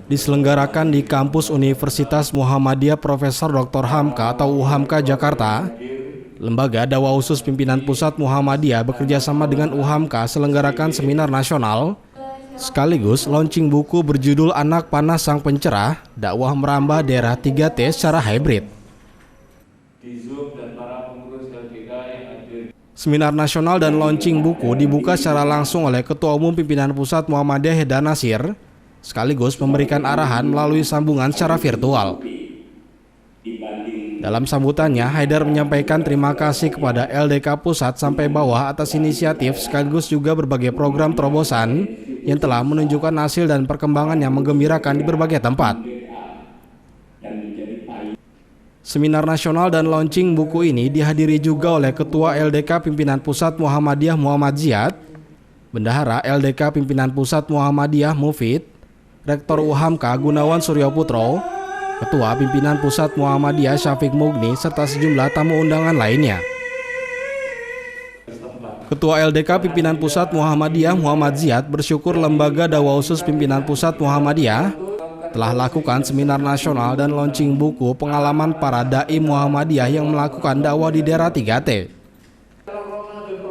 diselenggarakan di kampus Universitas Muhammadiyah Profesor Dr. Hamka atau UHAMKA Jakarta. Lembaga Dakwah Khusus Pimpinan Pusat Muhammadiyah bekerja sama dengan UHAMKA selenggarakan seminar nasional sekaligus launching buku berjudul Anak Panah Sang Pencerah, Dakwah Merambah Daerah 3T secara hybrid. Seminar nasional dan launching buku dibuka secara langsung oleh Ketua Umum Pimpinan Pusat Muhammadiyah Haidar Nasir, sekaligus memberikan arahan melalui sambungan secara virtual. Dalam sambutannya, Haidar menyampaikan terima kasih kepada LDK Pusat sampai bawah atas inisiatif sekaligus juga berbagai program terobosan yang telah menunjukkan hasil dan perkembangan yang menggembirakan di berbagai tempat. Seminar nasional dan launching buku ini dihadiri juga oleh Ketua LDK Pimpinan Pusat Muhammadiyah Muhammad Ziyad, Bendahara LDK Pimpinan Pusat Muhammadiyah Mufid, Rektor UHAMKA Gunawan Suryoputro, Ketua Pimpinan Pusat Muhammadiyah Syafiq Mugni, serta sejumlah tamu undangan lainnya. Ketua LDK Pimpinan Pusat Muhammadiyah Muhammad Ziyad bersyukur Lembaga Dakwah Khusus Pimpinan Pusat Muhammadiyah telah lakukan seminar nasional dan launching buku pengalaman para dai Muhammadiyah yang melakukan dakwah di daerah 3T.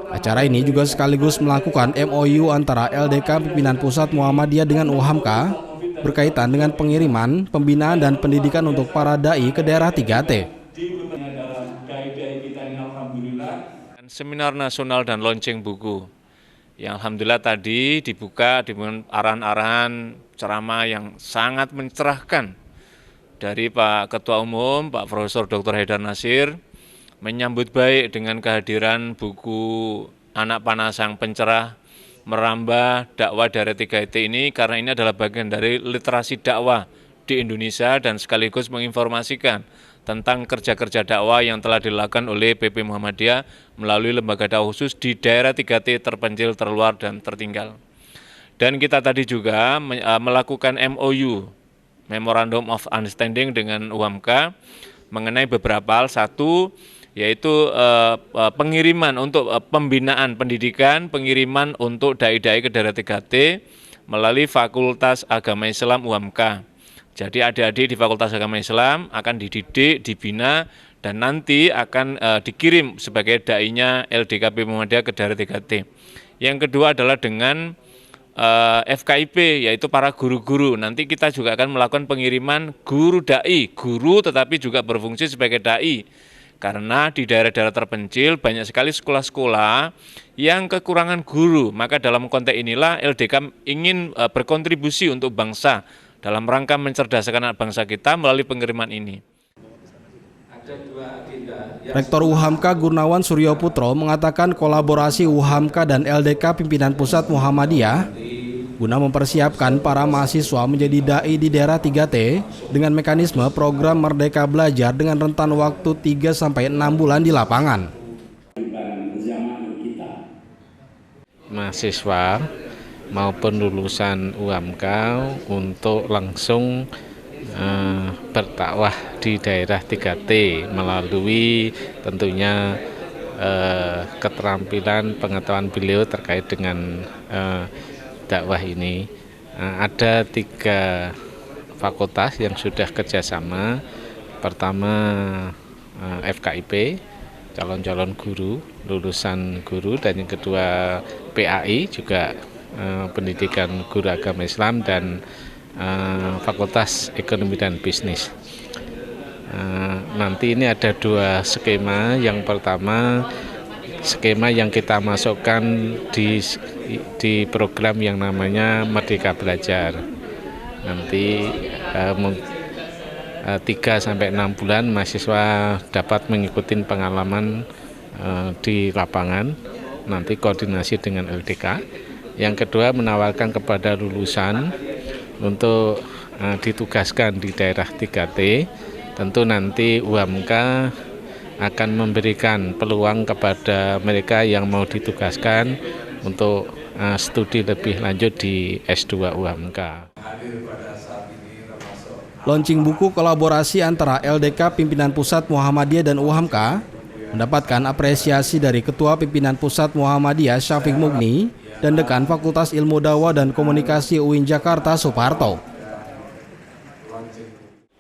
Acara ini juga sekaligus melakukan MOU antara LDK Pimpinan Pusat Muhammadiyah dengan UHAMKA berkaitan dengan pengiriman, pembinaan, dan pendidikan untuk para dai ke daerah 3T. Seminar nasional dan launching buku yang alhamdulillah tadi dibuka dengan arahan-arahan ceramah yang sangat mencerahkan dari Pak Ketua Umum, Pak Profesor Dr. Haidar Nasir, menyambut baik dengan kehadiran buku Anak Panah Sang Pencerah, Merambah Dakwah Daerah 3T ini, karena ini adalah bagian dari literasi dakwah di Indonesia dan sekaligus menginformasikan tentang kerja-kerja dakwah yang telah dilakukan oleh PP Muhammadiyah melalui lembaga dakwah khusus di daerah 3T terpencil, terluar, dan tertinggal. Dan kita tadi juga melakukan MOU, Memorandum of Understanding dengan UHAMKA mengenai beberapa hal. Satu, yaitu pengiriman untuk pembinaan pendidikan, pengiriman untuk dai-dai ke daerah 3T melalui Fakultas Agama Islam UHAMKA. Jadi adik-adik di Fakultas Agama Islam akan dididik, dibina, dan nanti akan dikirim sebagai dai-nya LDKP Muhammadiyah ke daerah 3T. Yang kedua adalah dengan FKIP, yaitu para guru-guru. Nanti kita juga akan melakukan pengiriman guru dai, guru tetapi juga berfungsi sebagai dai. Karena di daerah-daerah terpencil banyak sekali sekolah-sekolah yang kekurangan guru. Maka dalam konteks inilah LDK ingin berkontribusi untuk bangsa dalam rangka mencerdaskan anak bangsa kita melalui pengiriman ini. Rektor UHAMKA Gunawan Suryoputro mengatakan kolaborasi UHAMKA dan LDK Pimpinan Pusat Muhammadiyah guna mempersiapkan para mahasiswa menjadi dai di daerah 3T dengan mekanisme program Merdeka Belajar dengan rentan waktu 3-6 bulan di lapangan. Mahasiswa maupun lulusan UHAMKA untuk langsung berdakwah di daerah 3T melalui tentunya keterampilan pengetahuan beliau terkait dengan dakwah ini. Ada 3 fakultas yang sudah kerjasama. Pertama FKIP, calon-calon guru, lulusan guru, dan yang kedua PAI juga pendidikan guru agama Islam, dan Fakultas Ekonomi dan Bisnis. Nanti ini ada 2 skema. Yang pertama, skema yang kita masukkan di program yang namanya Merdeka Belajar. Nanti 3-6 bulan mahasiswa dapat mengikuti pengalaman di lapangan, nanti koordinasi dengan LDK. Yang kedua, menawarkan kepada lulusan untuk ditugaskan di daerah 3T. Tentu nanti UHAMKA akan memberikan peluang kepada mereka yang mau ditugaskan untuk studi lebih lanjut di S2 UHAMKA. Launching buku kolaborasi antara LDK Pimpinan Pusat Muhammadiyah dan UHAMKA mendapatkan apresiasi dari Ketua Pimpinan Pusat Muhammadiyah Syafiq Mugni dan Dekan Fakultas Ilmu Dakwah dan Komunikasi UIN Jakarta Suparto.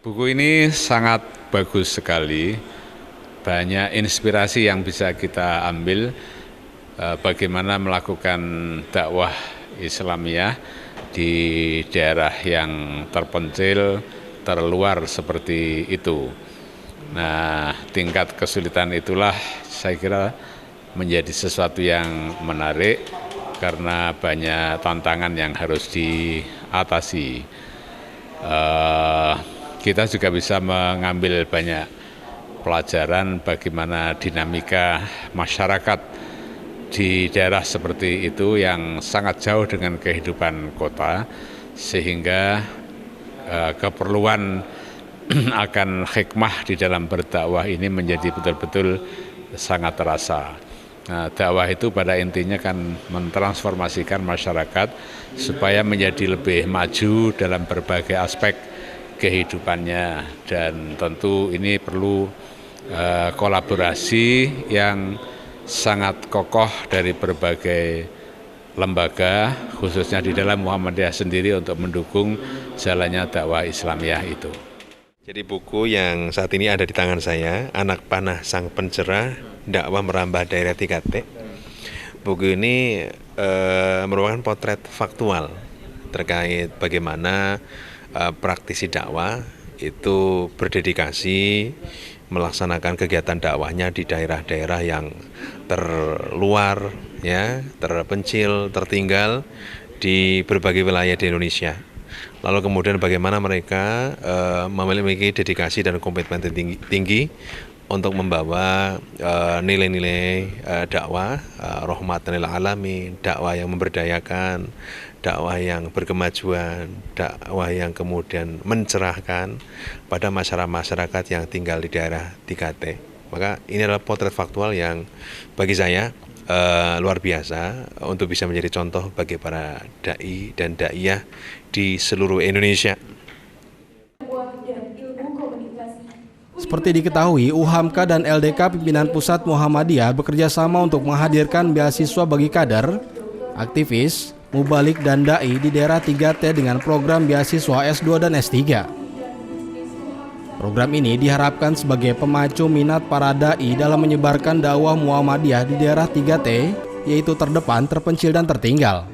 Buku ini sangat bagus sekali, banyak inspirasi yang bisa kita ambil bagaimana melakukan dakwah Islamiyah di daerah yang terpencil, terluar seperti itu. Nah, tingkat kesulitan itulah saya kira menjadi sesuatu yang menarik karena banyak tantangan yang harus diatasi. Kita juga bisa mengambil banyak pelajaran bagaimana dinamika masyarakat di daerah seperti itu yang sangat jauh dengan kehidupan kota, sehingga keperluan akan hikmah di dalam berdakwah ini menjadi betul-betul sangat terasa. Nah, dakwah itu pada intinya kan mentransformasikan masyarakat supaya menjadi lebih maju dalam berbagai aspek kehidupannya, dan tentu ini perlu kolaborasi yang sangat kokoh dari berbagai lembaga, khususnya di dalam Muhammadiyah sendiri untuk mendukung jalannya dakwah Islamiyah itu. Jadi buku yang saat ini ada di tangan saya, Anak Panah Sang Pencerah, Dakwah Merambah Daerah 3T. Buku ini merupakan potret faktual terkait bagaimana praktisi dakwah itu berdedikasi melaksanakan kegiatan dakwahnya di daerah-daerah yang terluar, ya, terpencil, tertinggal di berbagai wilayah di Indonesia. Lalu kemudian bagaimana mereka memiliki dedikasi dan komitmen tinggi untuk membawa nilai-nilai dakwah, rahmatan lil alamin, dakwah yang memberdayakan, dakwah yang berkemajuan, dakwah yang kemudian mencerahkan pada masyarakat yang tinggal di daerah 3T. Maka ini adalah potret faktual yang bagi saya luar biasa untuk bisa menjadi contoh bagi para dai dan daiyah di seluruh Indonesia. Seperti diketahui, UHAMKA dan LDK Pimpinan Pusat Muhammadiyah bekerja sama untuk menghadirkan beasiswa bagi kader, aktivis, mubalik dan dai di daerah 3T dengan program beasiswa S2 dan S3. Program ini diharapkan sebagai pemacu minat para dai dalam menyebarkan dakwah Muhammadiyah di daerah 3T, yaitu terdepan, terpencil, dan tertinggal.